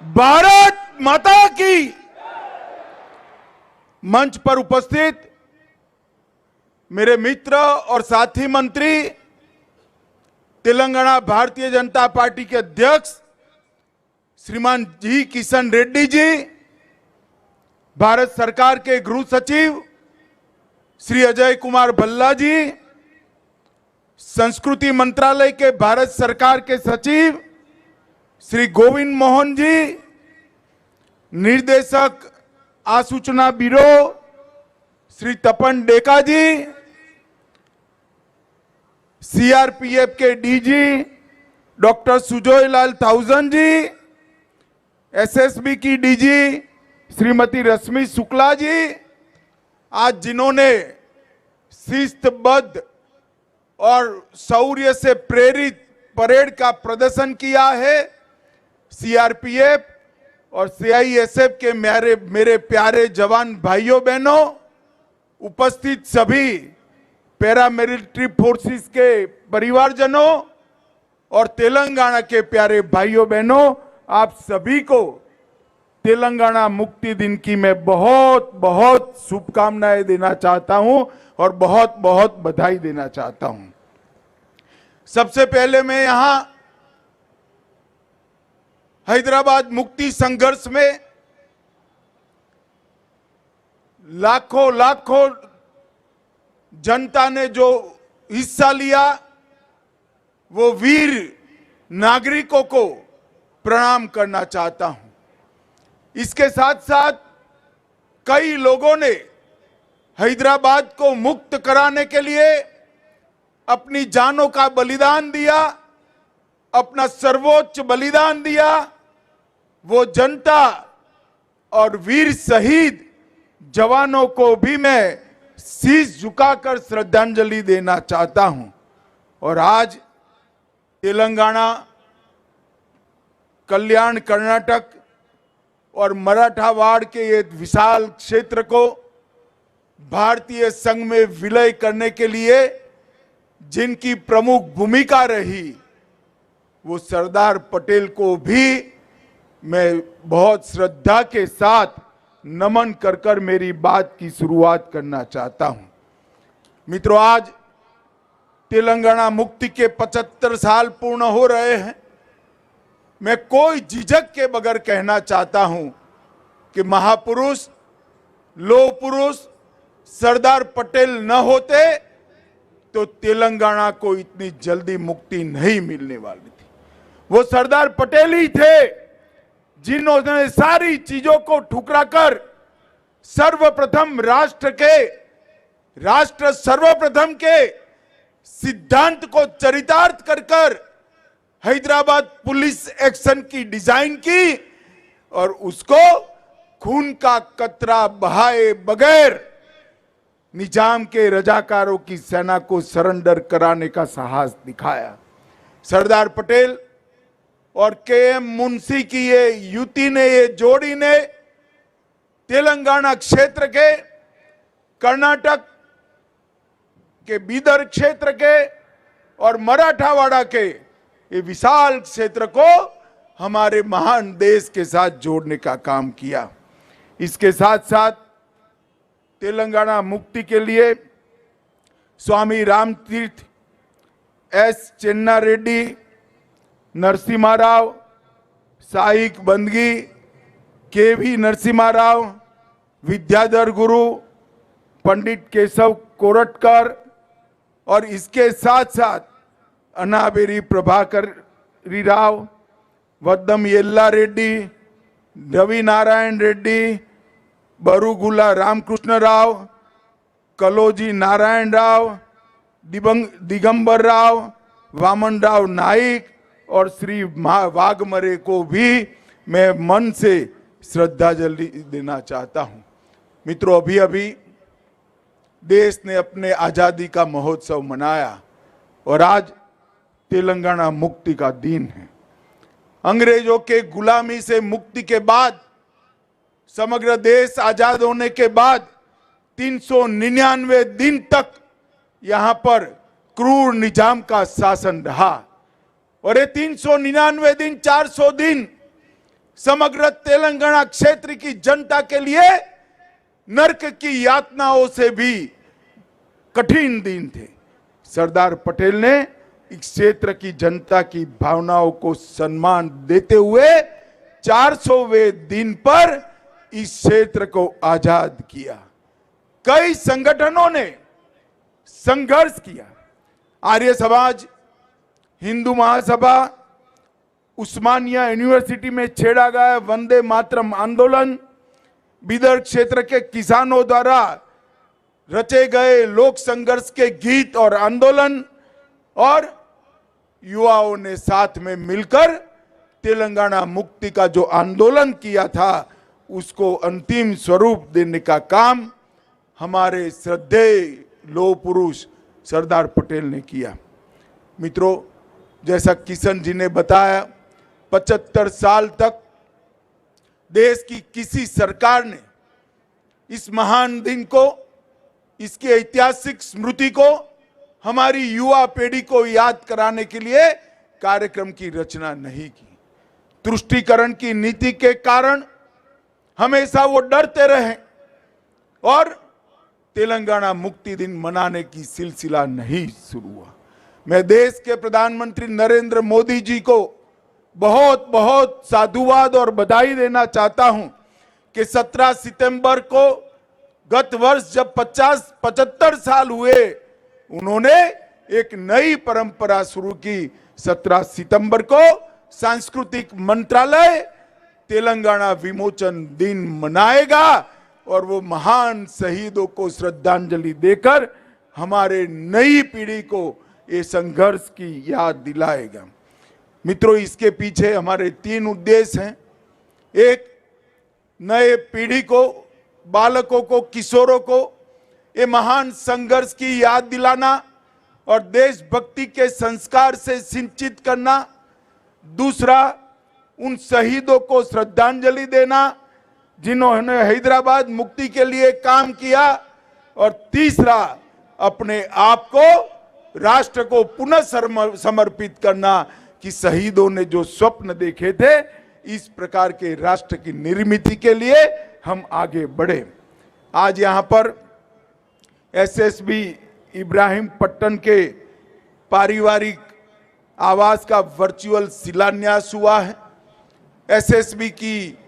भारत माता की। मंच पर उपस्थित मेरे मित्र और साथी मंत्री, तेलंगाना भारतीय जनता पार्टी के अध्यक्ष श्रीमान जी किशन रेड्डी जी, भारत सरकार के गृह सचिव श्री अजय कुमार भल्ला जी, संस्कृति मंत्रालय के भारत सरकार के सचिव श्री गोविंद मोहन जी, निर्देशक आसूचना ब्यूरो श्री तपन डेका जी, सीआरपीएफ के डीजी डॉक्टर सुजोय लाल थाउजन जी, एसएसबी की डीजी श्रीमती रश्मि शुक्ला जी, आज जिन्होंने शिस्तबद्ध और शौर्य से प्रेरित परेड का प्रदर्शन किया है, सीआरपीएफ और सीआईएसएफ के मेरे प्यारे जवान भाइयों बहनों, उपस्थित सभी पैरामिलिट्री फोर्सेस के परिवारजनों और तेलंगाना के प्यारे भाइयों बहनों, आप सभी को तेलंगाना मुक्ति दिन की मैं बहुत बहुत शुभकामनाएं देना चाहता हूं और बहुत बहुत बधाई देना चाहता हूं। सबसे पहले मैं यहां हैदराबाद मुक्ति संघर्ष में लाखों जनता ने जो हिस्सा लिया, वो वीर नागरिकों को प्रणाम करना चाहता हूं। इसके साथ साथ कई लोगों ने हैदराबाद को मुक्त कराने के लिए अपनी जानों का बलिदान दिया, अपना सर्वोच्च बलिदान दिया। वो जनता और वीर शहीद जवानों को भी मैं शीश झुकाकर श्रद्धांजलि देना चाहता हूं। और आज तेलंगाना, कल्याण, कर्नाटक और मराठावाड़ के ये विशाल क्षेत्र को भारतीय संघ में विलय करने के लिए जिनकी प्रमुख भूमिका रही, वो सरदार पटेल को भी मैं बहुत श्रद्धा के साथ नमन कर मेरी बात की शुरुआत करना चाहता हूं। मित्रों, आज तेलंगाना मुक्ति के 75 साल पूर्ण हो रहे हैं। मैं कोई झिझक के बगैर कहना चाहता हूं कि महापुरुष, लोह पुरुष सरदार पटेल न होते तो तेलंगाना को इतनी जल्दी मुक्ति नहीं मिलने वाली थी। वो सरदार पटेल ही थे जिन्होंने सारी चीजों को ठुकराकर सर्वप्रथम राष्ट्र सर्वप्रथम के सिद्धांत को चरितार्थ कर हैदराबाद पुलिस एक्शन की डिजाइन की और उसको खून का कतरा बहाए बगैर निजाम के रजाकारों की सेना को सरेंडर कराने का साहस दिखाया। सरदार पटेल और केएम मुंशी की ये युति ने, ये जोड़ी ने तेलंगाना क्षेत्र के, कर्नाटक के बीदर क्षेत्र के और मराठावाड़ा के ये विशाल क्षेत्र को हमारे महान देश के साथ जोड़ने का काम किया। इसके साथ साथ तेलंगाना मुक्ति के लिए स्वामी रामतीर्थ, एस चेन्ना रेड्डी, नरसिम्हा राव, साईक बंदगी, केवी नरसिम्हा राव, विद्याधर गुरु, पंडित केशव कोरटकर और इसके साथ साथ अनाबेरी प्रभाकर राव, वद्दम येल्ला रेड्डी, रवि नारायण रेड्डी, बरुगुला रामकृष्ण राव, कलोजी नारायण राव, दिगंबर राव, वामन राव नाइक और श्री वाघमरे को भी मैं मन से श्रद्धांजलि देना चाहता हूं। मित्रों, अभी देश ने अपने आजादी का महोत्सव मनाया और आज तेलंगाना मुक्ति का दिन है। अंग्रेजों के गुलामी से मुक्ति के बाद, समग्र देश आजाद होने के बाद 399 दिन तक यहां पर क्रूर निजाम का शासन रहा और ये 399 दिन, 400 दिन समग्र तेलंगाना क्षेत्र की जनता के लिए नरक की यातनाओं से भी कठिन दिन थे। सरदार पटेल ने इस क्षेत्र की जनता की भावनाओं को सम्मान देते हुए 400वें दिन पर इस क्षेत्र को आजाद किया। कई संगठनों ने संघर्ष किया। आर्य समाज, हिंदू महासभा, उस्मानिया यूनिवर्सिटी में छेड़ा गया वंदे मातरम आंदोलन, बीदर क्षेत्र के किसानों द्वारा रचे गए लोक संघर्ष के गीत और आंदोलन, और युवाओं ने साथ में मिलकर तेलंगाना मुक्ति का जो आंदोलन किया था उसको अंतिम स्वरूप देने का काम हमारे श्रद्धेय लौह पुरुष सरदार पटेल ने किया। मित्रों, जैसा किशन जी ने बताया, 75 साल तक देश की किसी सरकार ने इस महान दिन को, इसकी ऐतिहासिक स्मृति को हमारी युवा पीढ़ी को याद कराने के लिए कार्यक्रम की रचना नहीं की। तुष्टीकरण की नीति के कारण हमेशा वो डरते रहे और तेलंगाना मुक्ति दिन मनाने की सिलसिला नहीं शुरू हुआ। मैं देश के प्रधानमंत्री नरेंद्र मोदी जी को बहुत बहुत साधुवाद और बधाई देना चाहता हूं कि 17 सितंबर को गत वर्ष जब 75 साल हुए, उन्होंने एक नई परंपरा शुरू की। 17 सितंबर को सांस्कृतिक मंत्रालय तेलंगाना विमोचन दिन मनाएगा और वो महान शहीदों को श्रद्धांजलि देकर हमारे नई पीढ़ी को ये संघर्ष की याद दिलाएगा। मित्रों, इसके पीछे हमारे 3 उद्देश्य हैं। एक, नए पीढ़ी को, बालकों को, किशोरों को ये महान संघर्ष की याद दिलाना और देशभक्ति के संस्कार से सिंचित करना। दूसरा, उन शहीदों को श्रद्धांजलि देना जिन्होंने हैदराबाद मुक्ति के लिए काम किया। और तीसरा, अपने आप को राष्ट्र को पुनः समर्पित करना कि शहीदों ने जो स्वप्न देखे थे, इस प्रकार के राष्ट्र की निर्मित के लिए हम आगे बढ़े। आज यहां पर एसएसबी इब्राहिमपट्टनम के पारिवारिक आवास का वर्चुअल शिलान्यास हुआ है। एसएसबी की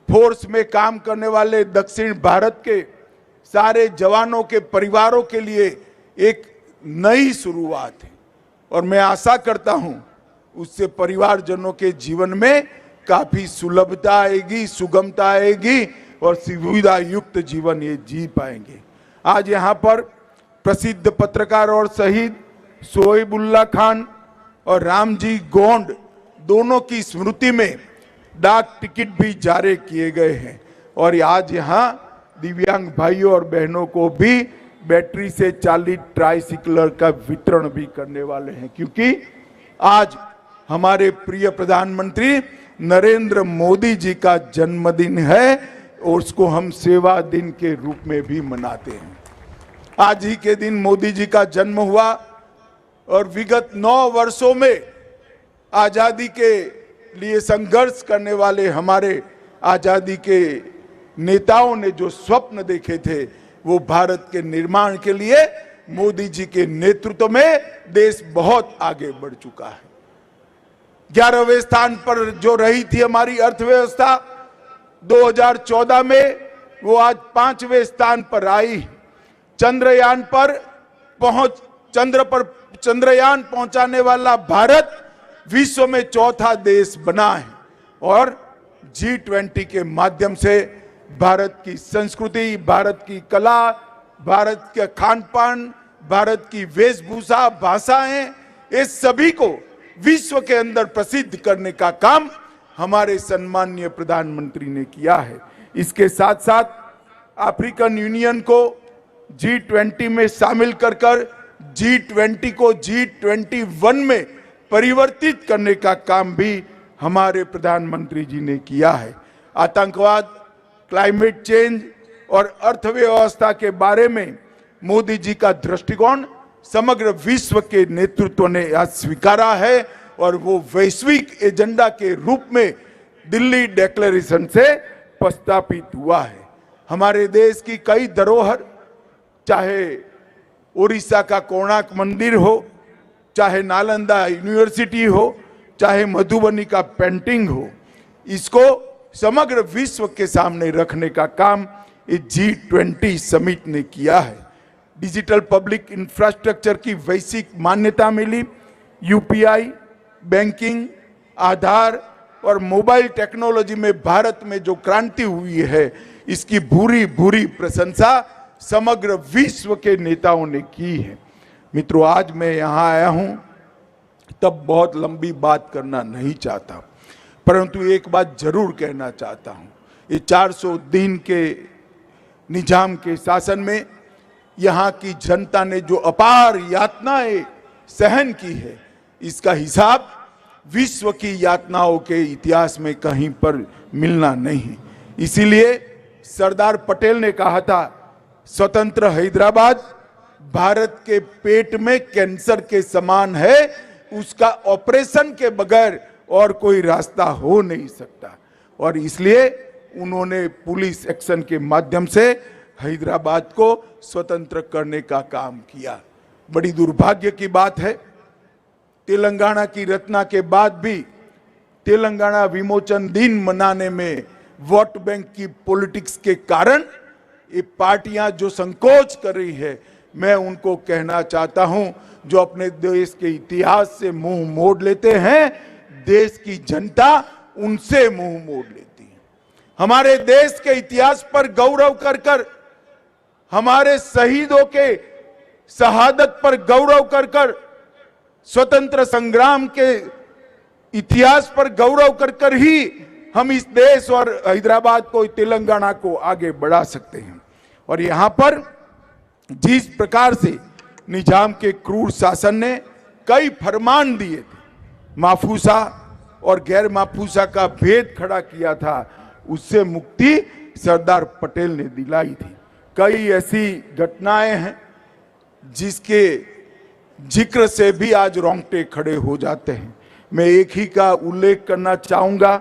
फोर्स में काम करने वाले दक्षिण भारत के सारे जवानों के परिवारों के लिए एक नई शुरुआत है और मैं आशा करता हूं उससे परिवारजनों के जीवन में काफी सुलभता आएगी, सुगमता आएगी और सुविधा युक्त जीवन ये जी पाएंगे। आज यहाँ पर प्रसिद्ध पत्रकार और शहीद सोहेबुल्ला खान और रामजी गोंड दोनों की स्मृति में डाक टिकट भी जारी किए गए हैं और आज यहाँ दिव्यांग भाइयों और बहनों को भी बैटरी से चालित ट्राइसिकलर का वितरण भी करने वाले हैं, क्योंकि आज हमारे प्रिय प्रधानमंत्री नरेंद्र मोदी जी का जन्मदिन है और उसको हम सेवा दिन के रूप में भी मनाते हैं। आज ही के दिन मोदी जी का जन्म हुआ और विगत 9 वर्षों में आजादी के लिए संघर्ष करने वाले हमारे आजादी के नेताओं ने जो स्वप्न देखे थे, वो भारत के निर्माण के लिए मोदी जी के नेतृत्व में देश बहुत आगे बढ़ चुका है। 11वें स्थान पर जो रही थी हमारी अर्थव्यवस्था 2014 में, वो आज 5वें स्थान पर आई। चंद्रयान पहुंचाने वाला भारत विश्व में 4था देश बना है और G20 के माध्यम से भारत की संस्कृति, भारत की कला, भारत के खान-पान, भारत की वेशभूषा, भाषाएं, ये सभी को विश्व के अंदर प्रसिद्ध करने का काम हमारे सम्माननीय प्रधानमंत्री ने किया है। इसके साथ साथ अफ्रीकन यूनियन को G20 में शामिल कर G20 को G21 में परिवर्तित करने का काम भी हमारे प्रधानमंत्री जी ने किया है। आतंकवाद, क्लाइमेट चेंज और अर्थव्यवस्था के बारे में मोदी जी का दृष्टिकोण समग्र विश्व के नेतृत्व ने आज स्वीकारा है और वो वैश्विक एजेंडा के रूप में दिल्ली डिक्लेरेशन से प्रस्तावित हुआ है। हमारे देश की कई धरोहर, चाहे उड़ीसा का कोणार्क मंदिर हो, चाहे नालंदा यूनिवर्सिटी हो, चाहे मधुबनी का पेंटिंग हो, इसको समग्र विश्व के सामने रखने का काम इस G20 समिट ने किया है। डिजिटल पब्लिक इंफ्रास्ट्रक्चर की वैश्विक मान्यता मिली। यूपीआई, बैंकिंग, आधार और मोबाइल टेक्नोलॉजी में भारत में जो क्रांति हुई है, इसकी भूरी भूरी प्रशंसा समग्र विश्व के नेताओं ने की है। मित्रों, आज मैं यहां आया हूं तब बहुत लंबी बात करना नहीं चाहता, परंतु एक बात जरूर कहना चाहता हूं। ये 400 दिन के निजाम के शासन में यहाँ की जनता ने जो अपार यातनाएं सहन की है, इसका हिसाब विश्व की यातनाओं के इतिहास में कहीं पर मिलना नहीं। इसीलिए सरदार पटेल ने कहा था, स्वतंत्र हैदराबाद भारत के पेट में कैंसर के समान है, उसका ऑपरेशन के बगैर और कोई रास्ता हो नहीं सकता। और इसलिए उन्होंने पुलिस एक्शन के माध्यम से हैदराबाद को स्वतंत्र करने का काम किया। बड़ी दुर्भाग्य की बात है, तेलंगाना की रचना के बाद भी तेलंगाना विमोचन दिन मनाने में वोट बैंक की पॉलिटिक्स के कारण ये पार्टियां जो संकोच कर रही है, मैं उनको कहना चाहता हूं, जो अपने देश के इतिहास से मुंह मोड़ लेते हैं, देश की जनता उनसे मुंह मोड़ लेती है। हमारे देश के इतिहास पर गौरव कर कर, हमारे शहीदों के शहादत पर गौरव कर कर, स्वतंत्र संग्राम के इतिहास पर गौरव कर कर ही हम इस देश और हैदराबाद को, तेलंगाना को आगे बढ़ा सकते हैं। और यहां पर जिस प्रकार से निजाम के क्रूर शासन ने कई फरमान दिए थे, माफूसा और गैर माफूसा का भेद खड़ा किया था, उससे मुक्ति सरदार पटेल ने दिलाई थी। कई ऐसी घटनाएं हैं जिसके जिक्र से भी आज रोंगटे खड़े हो जाते हैं। मैं एक ही का उल्लेख करना चाहूंगा।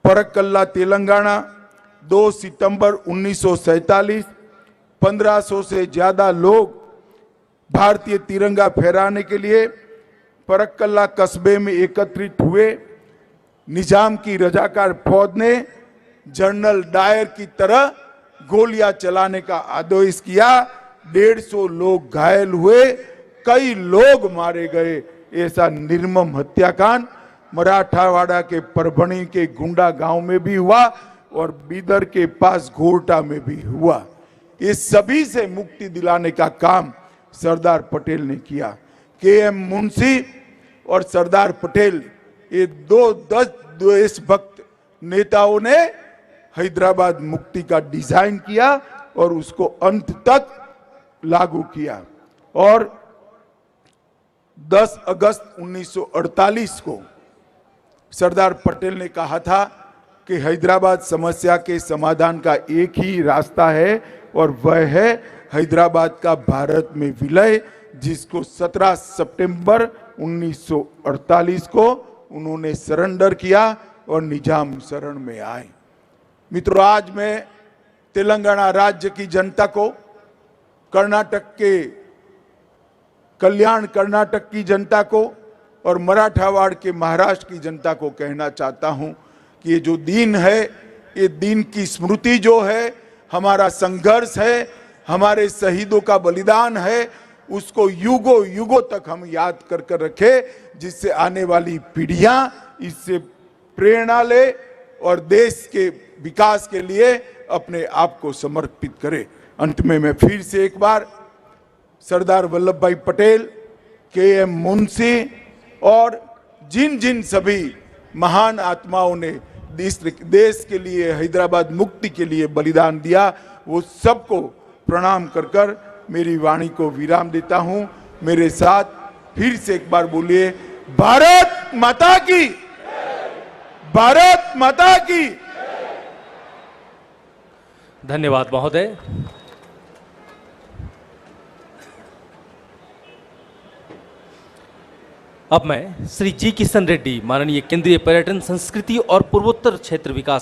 परक्कल्ला तेलंगाना, 2 सितंबर 1947, 1500 से ज्यादा लोग भारतीय तिरंगा फहराने के लिए परक्कल्ला कस्बे में एकत्रित हुए। निजाम की रजाकार फौज ने जनरल डायर की तरह गोलियां चलाने का आदेश किया। 150 लोग घायल हुए, कई लोग मारे गए। ऐसा निर्मम हत्याकांड मराठावाड़ा के परभणी के गुंडा गांव में भी हुआ और बीदर के पास घोरटा में भी हुआ। इस सभी से मुक्ति दिलाने का काम सरदार पटेल ने किया। KM मुंशी और सरदार पटेल, ये दो देशभक्त नेताओं ने हैदराबाद मुक्ति का डिजाइन किया और उसको अंत तक लागू किया। और 10 अगस्त 1948 को सरदार पटेल ने कहा था कि हैदराबाद समस्या के समाधान का एक ही रास्ता है और वह है हैदराबाद का भारत में विलय, जिसको 17 सितंबर 1948 को उन्होंने सरेंडर किया और निजाम शरण में आए। मित्रों, आज मैं तेलंगाना राज्य की जनता को, कर्नाटक के कल्याण कर्नाटक की जनता को और मराठावाड़ के महाराष्ट्र की जनता को कहना चाहता हूं कि ये जो दिन है, ये दिन की स्मृति जो है, हमारा संघर्ष है, हमारे शहीदों का बलिदान है, उसको युगों युगों तक हम याद कर कर रखें, जिससे आने वाली पीढ़ियां इससे प्रेरणा ले और देश के विकास के लिए अपने आप को समर्पित करें। अंत में मैं फिर से एक बार सरदार वल्लभ भाई पटेल, KM मुंशी और जिन जिन सभी महान आत्माओं ने देश के लिए, हैदराबाद मुक्ति के लिए बलिदान दिया, वो सबको प्रणाम कर कर मेरी वाणी को विराम देता हूं। मेरे साथ फिर से एक बार बोलिए, भारत माता की, भारत माता की। धन्यवाद महोदय। अब मैं श्री जी किशन रेड्डी, माननीय केंद्रीय पर्यटन, संस्कृति और पूर्वोत्तर क्षेत्र विकास